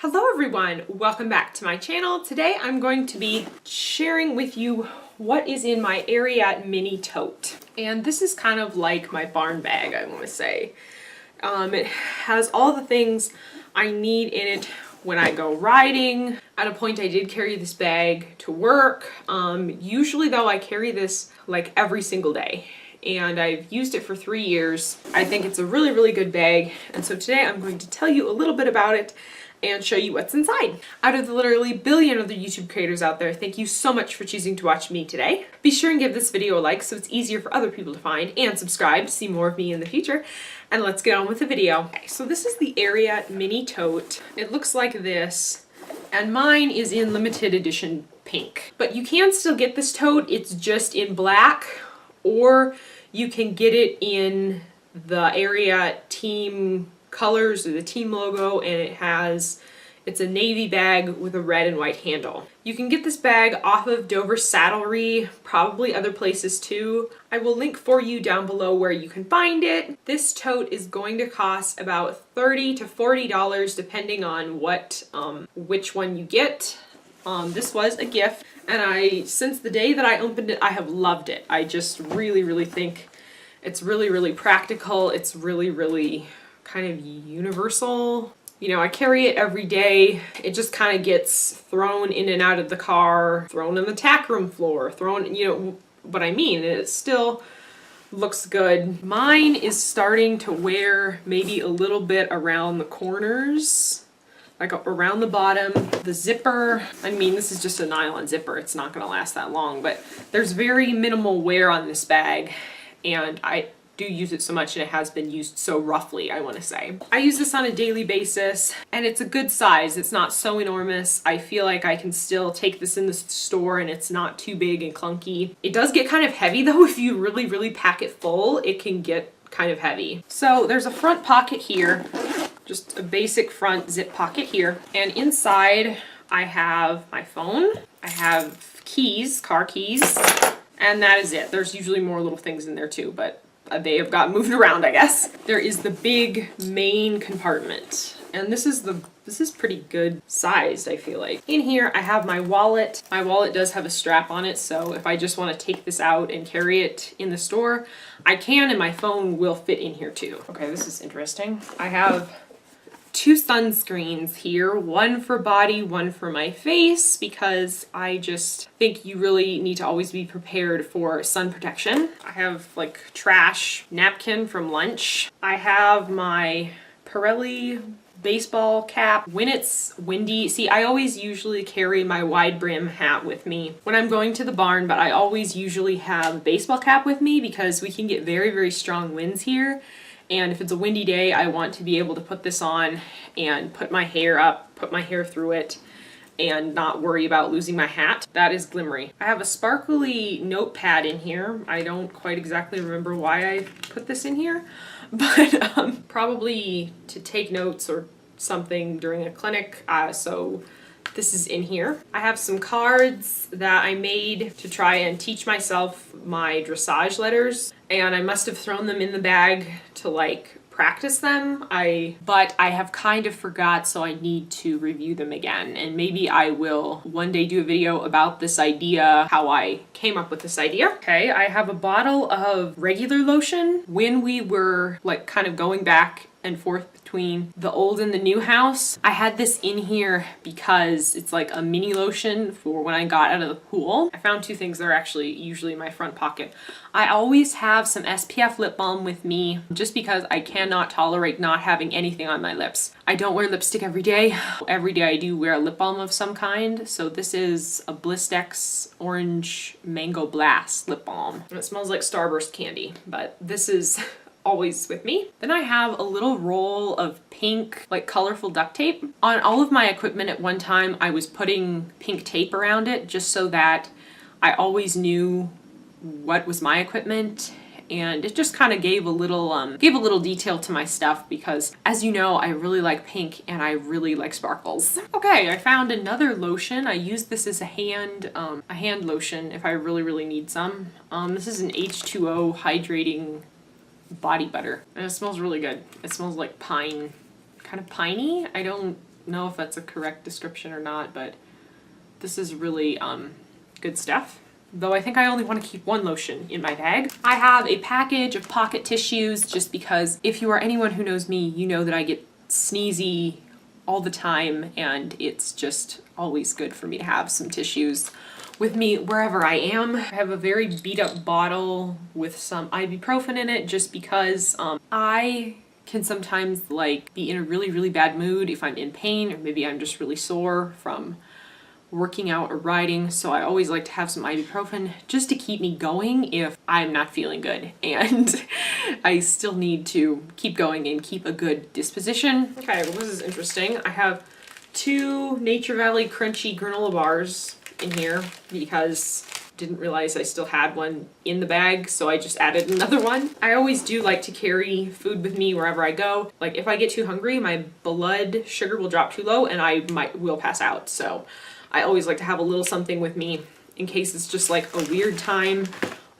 Hello everyone, welcome back to my channel. Today I'm going to be sharing with you what is in my Ariat mini tote. And this is kind of like my barn bag, I want to say. It has all the things I need in it when I go riding. At a point I did carry this bag to work. Usually though I carry this like every single day. And I've used it for 3 years. I think it's a really, really good bag. And so today I'm going to tell you a little bit about it and show you what's inside. Out of the literally billion other YouTube creators out there, thank you so much for choosing to watch me today. Be sure and give this video a like so it's easier for other people to find, and subscribe to see more of me in the future. And let's get on with the video. Okay, so this is the Ariat mini tote. It looks like this, and mine is in limited edition pink. But you can still get this tote, it's just in black, or you can get it in the Ariat team colors or the team logo, and it's a navy bag with a red and white handle. You can get this bag off of Dover Saddlery, probably other places too. I will link for you down below where you can find it. This tote is going to cost about $30 to $40 depending on which one you get. This was a gift, and since the day that I opened it, I have loved it. I just really, really think it's really, really practical. It's really, really kind of universal. You know, I carry it every day. It just kind of gets thrown in and out of the car, thrown on the tack room floor, thrown, you know what I mean. It still looks good. Mine is starting to wear maybe a little bit around the corners, like around the bottom. The zipper, I mean, this is just a nylon zipper. It's not gonna last that long, but there's very minimal wear on this bag, and I do use it so much, and it has been used so roughly, I want to say. I use this on a daily basis, and it's a good size. It's not so enormous. I feel like I can still take this in the store and it's not too big and clunky. It does get kind of heavy though. If you really, really pack it full, it can get kind of heavy. So there's a front pocket here, just a basic front zip pocket here. And inside I have my phone, I have keys, car keys, and that is it. There's usually more little things in there too, but they have got moved around, I guess. There is the big main compartment, and this is pretty good sized, I feel like. In here I have my wallet. My wallet does have a strap on it, so if I just want to take this out and carry it in the store, I can, and my phone will fit in here too. Okay, this is interesting. I have 2 sunscreens here, one for body, one for my face, because I just think you really need to always be prepared for sun protection. I have like trash napkin from lunch. I have my Pirelli baseball cap. When it's windy, see, I always usually carry my wide brim hat with me when I'm going to the barn, but I always usually have a baseball cap with me because we can get very, very strong winds here. And if it's a windy day, I want to be able to put this on and put my hair up, put my hair through it, and not worry about losing my hat. That is glimmery. I have a sparkly notepad in here. I don't quite exactly remember why I put this in here, but probably to take notes or something during a clinic, so this is in here. I have some cards that I made to try and teach myself my dressage letters, and I must have thrown them in the bag to like practice them. But I have kind of forgot, so I need to review them again, and maybe I will one day do a video about this idea, how I came up with this idea. Okay, I have a bottle of regular lotion. When we were like kind of going back and forth between the old and the new house, I had this in here because it's like a mini lotion for when I got out of the pool. I found 2 things that are actually usually in my front pocket. I always have some SPF lip balm with me just because I cannot tolerate not having anything on my lips. I don't wear lipstick every day. Every day I do wear a lip balm of some kind. So this is a Blistex Orange Mango Blast lip balm. And it smells like Starburst candy, but this is always with me. Then I have a little roll of pink, like colorful duct tape. On all of my equipment at one time, I was putting pink tape around it just so that I always knew what was my equipment, and it just kind of gave a little detail to my stuff because, as you know, I really like pink and I really like sparkles. Okay, I found another lotion. I use this as a hand lotion if I really, really need some. This is an H2O hydrating body butter, and it smells really good. It smells like pine, kind of piney. I don't know if that's a correct description or not, but this is really good stuff. Though I think I only want to keep one lotion in my bag. I have a package of pocket tissues just because if you are anyone who knows me, you know that I get sneezy all the time, and it's just always good for me to have some tissues with me wherever I am. I have a very beat up bottle with some ibuprofen in it just because I can sometimes like be in a really bad mood if I'm in pain, or maybe I'm just really sore from working out or riding, so I always like to have some ibuprofen just to keep me going if I'm not feeling good and I still need to keep going and keep a good disposition. Okay, well, this is interesting. I have 2 Nature Valley crunchy granola bars in here because didn't realize I still had one in the bag, so I just added another one. I always do like to carry food with me wherever I go. Like if I get too hungry, my blood sugar will drop too low and I will pass out. So I always like to have a little something with me in case it's just like a weird time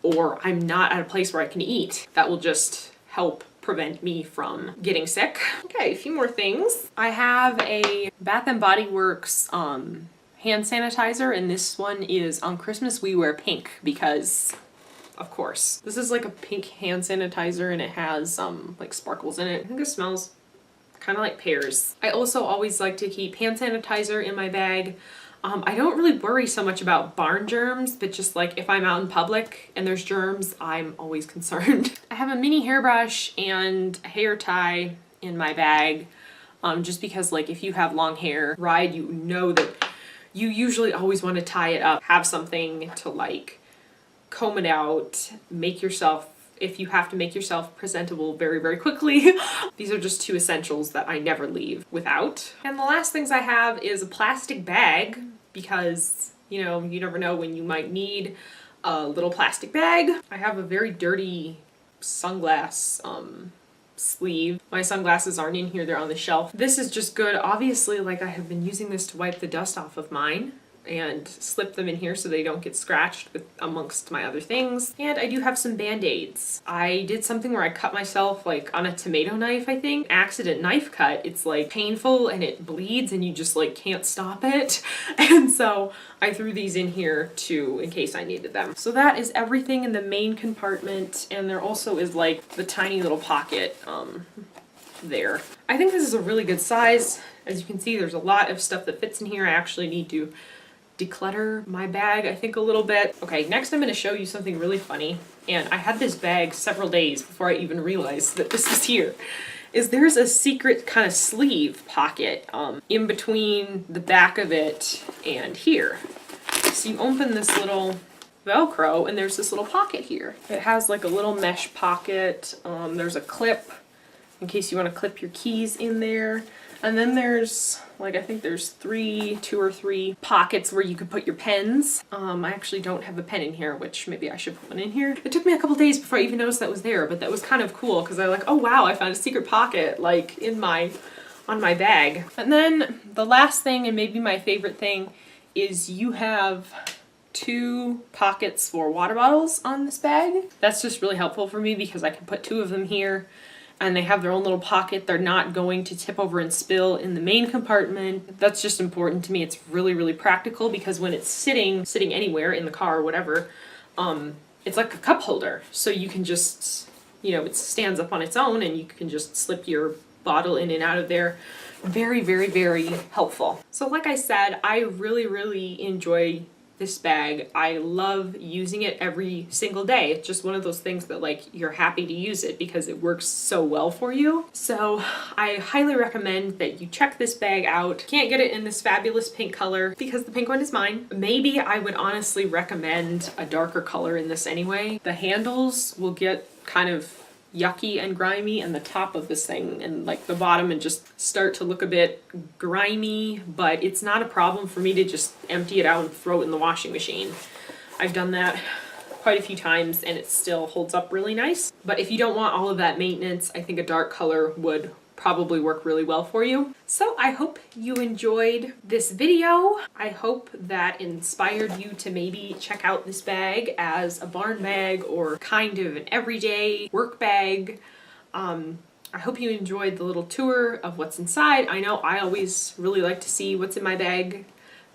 or I'm not at a place where I can eat. That will just help prevent me from getting sick. Okay, a few more things. I have a Bath & Body Works hand sanitizer, and this one is on Christmas we wear pink because of course. This is like a pink hand sanitizer and it has like sparkles in it. I think it smells kind of like pears. I also always like to keep hand sanitizer in my bag. I don't really worry so much about barn germs, but just like if I'm out in public and there's germs, I'm always concerned. I have a mini hairbrush and a hair tie in my bag, just because like if you have long hair, ride, you know that you usually always want to tie it up, have something to like comb it out, make yourself, if you have to make yourself presentable very quickly. These are just 2 essentials that I never leave without. And the last things I have is a plastic bag because, you know, you never know when you might need a little plastic bag. I have a very dirty sunglass sleeve. My sunglasses aren't in here, they're on the shelf. This is just good. Obviously, like I have been using this to wipe the dust off of mine and slip them in here so they don't get scratched with amongst my other things. And I do have some band-aids. I did something where I cut myself like on a tomato knife, I think. Accident knife cut. It's like painful and it bleeds and you just like can't stop it. And so I threw these in here too in case I needed them. So that is everything in the main compartment, and there also is like the tiny little pocket there. I think this is a really good size. As you can see, there's a lot of stuff that fits in here. I actually need to declutter my bag, I think, a little bit. Okay, next I'm going to show you something really funny, and I had this bag several days before I even realized that this was here. There's a secret kind of sleeve pocket in between the back of it and here. So you open this little Velcro and there's this little pocket here. It has like a little mesh pocket. There's a clip in case you want to clip your keys in there. And then there's like, I think there's 2 or 3 pockets where you could put your pens. I actually don't have a pen in here, which maybe I should put one in here. It took me a couple days before I even noticed that was there, but that was kind of cool because I like, oh wow, I found a secret pocket like on my bag. And then the last thing, and maybe my favorite thing, is you have 2 pockets for water bottles on this bag. That's just really helpful for me because I can put 2 of them here. And they have their own little pocket. They're not going to tip over and spill in the main compartment. That's just important to me. It's really practical because when it's sitting anywhere in the car or whatever, it's like a cup holder. So you can just, you know, it stands up on its own and you can just slip your bottle in and out of there. Very helpful. So like I said, I really enjoy this bag. I love using it every single day. It's just one of those things that like you're happy to use it because it works so well for you. So I highly recommend that you check this bag out. Can't get it in this fabulous pink color because the pink one is mine. Maybe I would honestly recommend a darker color in this anyway. The handles will get kind of yucky and grimy, and the top of this thing and like the bottom and just start to look a bit grimy, but it's not a problem for me to just empty it out and throw it in the washing machine. I've done that quite a few times and it still holds up really nice. But if you don't want all of that maintenance, I think a dark color would probably work really well for you. So I hope you enjoyed this video. I hope that inspired you to maybe check out this bag as a barn bag or kind of an everyday work bag. I hope you enjoyed the little tour of what's inside. I know I always really like to see what's in my bag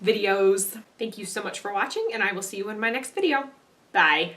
videos. Thank you so much for watching, and I will see you in my next video. Bye.